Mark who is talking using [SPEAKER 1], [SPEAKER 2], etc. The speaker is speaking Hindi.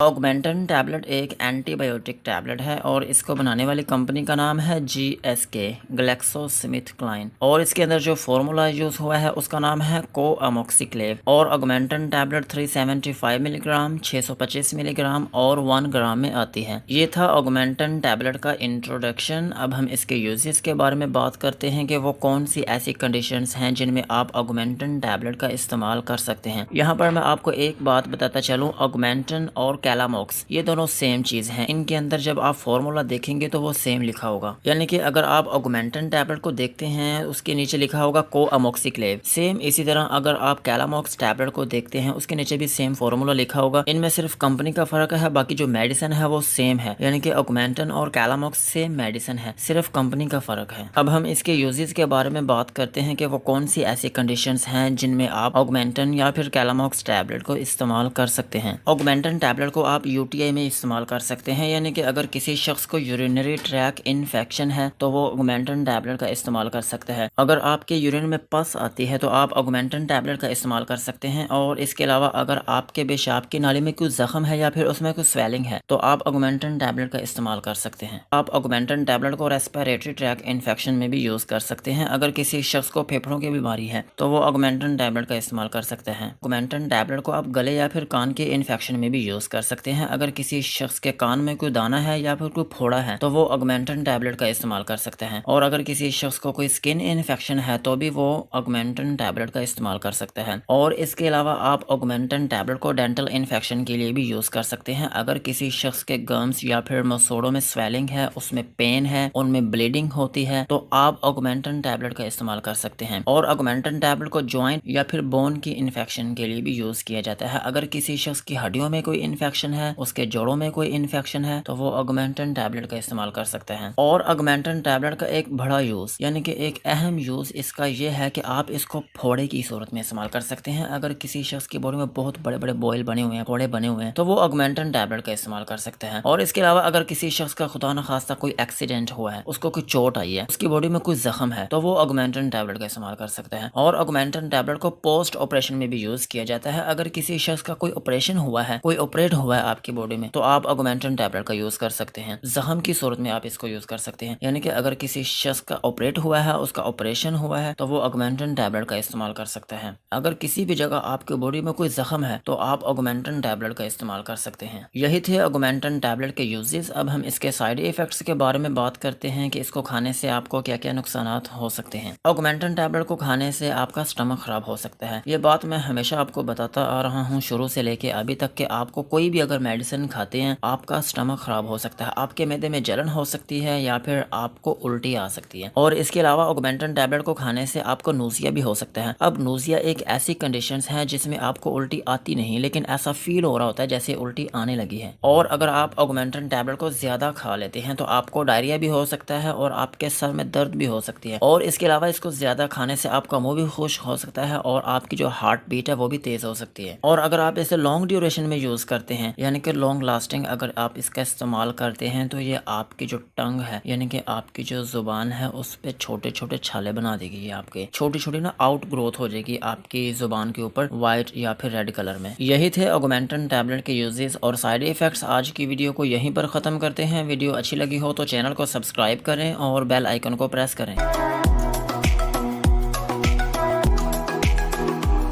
[SPEAKER 1] ऑगमेंटन टैबलेट एक एंटीबायोटिक टैबलेट है और इसको बनाने वाली कंपनी का नाम है GSK ग्लैक्सोस्मिथक्लाइन और इसके अंदर जो फार्मूला यूज हुआ है उसका नाम है कोअमोक्सिक्लेव। और ऑगमेंटन टैबलेट 375 मिलीग्राम, 625 मिलीग्राम और 1 ग्राम में आती है। ये था ऑगमेंटन टैबलेट का इंट्रोडक्शन। अब हम इसके यूजेस के बारे में बात करते हैं कि वो कौन सी ऐसी कंडीशंस हैं जिनमें आप ऑगमेंटन टैबलेट का इस्तेमाल कर सकते हैं। यहाँ पर मैं आपको एक बात बताता चलूँ, ऑगमेंटन और कैलामॉक्स ये दोनों सेम चीज हैं। इनके अंदर जब आप फॉर्मूला देखेंगे तो वो सेम लिखा होगा, यानी कि अगर आप ऑगमेंटन टैबलेट को देखते हैं उसके नीचे लिखा होगा कोअमोक्सिक्लेव। सेम इसी तरह अगर आप कैलामॉक्स टैबलेट को देखते हैं उसके नीचे भी सेम फॉर्मूला लिखा होगा। इनमें सिर्फ कंपनी का फर्क है, बाकी जो मेडिसिन है वो सेम है, यानी कि ऑगमेंटन और कैलामॉक्स सेम मेडिसिन है, सिर्फ कंपनी का फर्क है। अब हम इसके यूजेस के बारे में बात करते हैं कि वो कौन सी ऐसी कंडीशंस हैं जिनमें आप ऑगमेंटन या फिर कैलामॉक्स टैबलेट को इस्तेमाल कर सकते हैं। ऑगमेंटन टैबलेट को आप यूटीआई में इस्तेमाल कर सकते हैं, यानी कि अगर किसी शख्स को यूरिनरी ट्रैक इन्फेक्शन है तो वो ऑगमेंटन टैबलेट का इस्तेमाल कर सकता है। अगर आपके यूरिन में पस आती है तो आप ऑगमेंटन टैबलेट का इस्तेमाल कर सकते हैं। और इसके अलावा अगर आपके पेशाब की नाली में कोई जख्म है या फिर उसमें कोई स्वेलिंग है तो आप ऑगमेंटन टैबलेट का इस्तेमाल कर सकते हैं। आप ऑगमेंटन टैबलेट को रेस्पिरेटरी ट्रैक इन्फेक्शन में भी यूज कर सकते हैं। अगर किसी शख्स को फेफड़ों की बीमारी है तो वो ऑगमेंटन टैबलेट का इस्तेमाल कर सकते हैं। ऑगमेंटन टैबलेट को आप गले या फिर कान के इन्फेक्शन में भी यूज कर सकते हैं। अगर किसी शख्स के कान में कोई दाना है या फिर कोई फोड़ा है तो वो ऑगमेंटन टैबलेट का इस्तेमाल कर सकते हैं। और अगर किसी शख्स को कोई स्किन इन्फेक्शन है तो भी वो ऑगमेंटन टैबलेट का इस्तेमाल कर सकते हैं। और इसके अलावा आप ऑगमेंटन टैबलेट को डेंटल इन्फेक्शन के लिए भी यूज कर सकते हैं। अगर किसी शख्स के गम्स या फिर मसूड़ों में स्वेलिंग है, उसमें पेन है, उनमें ब्लीडिंग होती है तो आप ऑगमेंटन टैबलेट का इस्तेमाल कर सकते हैं। और ऑगमेंटन टैबलेट को जॉइंट या फिर बोन की इन्फेक्शन के लिए भी यूज किया जाता है। अगर किसी शख्स की हड्डियों में कोई इन्फेक्शन है, उसके जोड़ों में कोई इन्फेक्शन है तो वो ऑगमेंटन टैबलेट का इस्तेमाल कर सकते हैं। और ऑगमेंटन टैबलेट का एक बड़ा यूज यानी कि एक अहम यूज इसका ये है कि आप इसको फोड़े की सूरत में इस्तेमाल कर सकते हैं। अगर किसी शख्स की बॉडी में बहुत बड़े बड़े बॉयल बने हुए हैं, फोड़े बने हुए हैं तो वो ऑगमेंटन टैबलेट का इस्तेमाल कर सकते हैं। और इसके अलावा अगर किसी शख्स का खुदा न खास्ता कोई एक्सीडेंट हुआ है, उसको कोई चोट आई है, उसकी बॉडी में कोई जख्म है तो वो ऑगमेंटन टैबलेट का इस्तेमाल कर सकते हैं। और ऑगमेंटन टैबलेट को पोस्ट ऑपरेशन में भी यूज किया जाता है। अगर किसी शख्स का कोई ऑपरेशन हुआ है, कोई ऑपरेट हुआ है आपकी बॉडी में तो आप ऑगमेंटन टैबलेट का यूज कर सकते हैं। जख्म की सूरत में आप इसको यूज कर सकते हैं, यानी कि अगर किसी शख्स का ऑपरेट हुआ है, उसका ऑपरेशन हुआ है तो वो ऑगमेंटन टैबलेट का इस्तेमाल कर सकते हैं। अगर किसी भी जगह आपकी बॉडी में कोई जख्म है तो आप ऑगमेंटन टैबलेट का इस्तेमाल कर सकते हैं। यही थे ऑगमेंटन टैबलेट के यूजेस। अब हम इसके साइड इफेक्ट्स के बारे में बात करते हैं कि इसको खाने से आपको क्या क्या नुकसान हो सकते हैं। ऑगमेंटन टैबलेट को खाने से आपका स्टमक खराब हो सकता है। ये बात मैं हमेशा आपको बताता आ रहा हूँ शुरू से लेके अभी तक कि आपको कोई भी अगर मेडिसिन खाते हैं आपका स्टमक खराब हो सकता है, आपके मैदे में जलन हो सकती है या फिर आपको उल्टी आ सकती है। और इसके अलावा ऑगमेंटन टैबलेट को खाने से आपको नोजिया भी हो सकता है। अब नोजिया एक ऐसी कंडीशन है जिसमें आपको उल्टी आती नहीं लेकिन ऐसा फील हो रहा होता है जैसे उल्टी आने लगी है। और अगर आप ऑगमेंटन टैबलेट को ज्यादा खा लेते हैं तो आपको डायरिया भी हो सकता है और आपके सर में दर्द भी हो सकती है। और इसके अलावा इसको ज्यादा खाने से आपका मुंह भी खुश्क हो सकता है और आपकी जो हार्ट बीट है वो भी तेज हो सकती है। और अगर आप इसे लॉन्ग ड्यूरेशन में यूज करते हैं यानी कि लॉन्ग लास्टिंग अगर आप इसका इस्तेमाल करते हैं तो ये आपकी जो टंग है यानी कि आपकी जो जुबान है उस पे छोटे छोटे छाले बना देगी। ये आपके छोटी छोटी ना आउट ग्रोथ हो जाएगी आपकी जुबान के ऊपर व्हाइट या फिर रेड कलर में। यही थे ऑगमेंटन टैबलेट के यूजेस और साइड इफेक्ट्स। आज की वीडियो को यहीं पर खत्म करते हैं। वीडियो अच्छी लगी हो तो चैनल को सब्सक्राइब करें और बेल आइकन को प्रेस करें।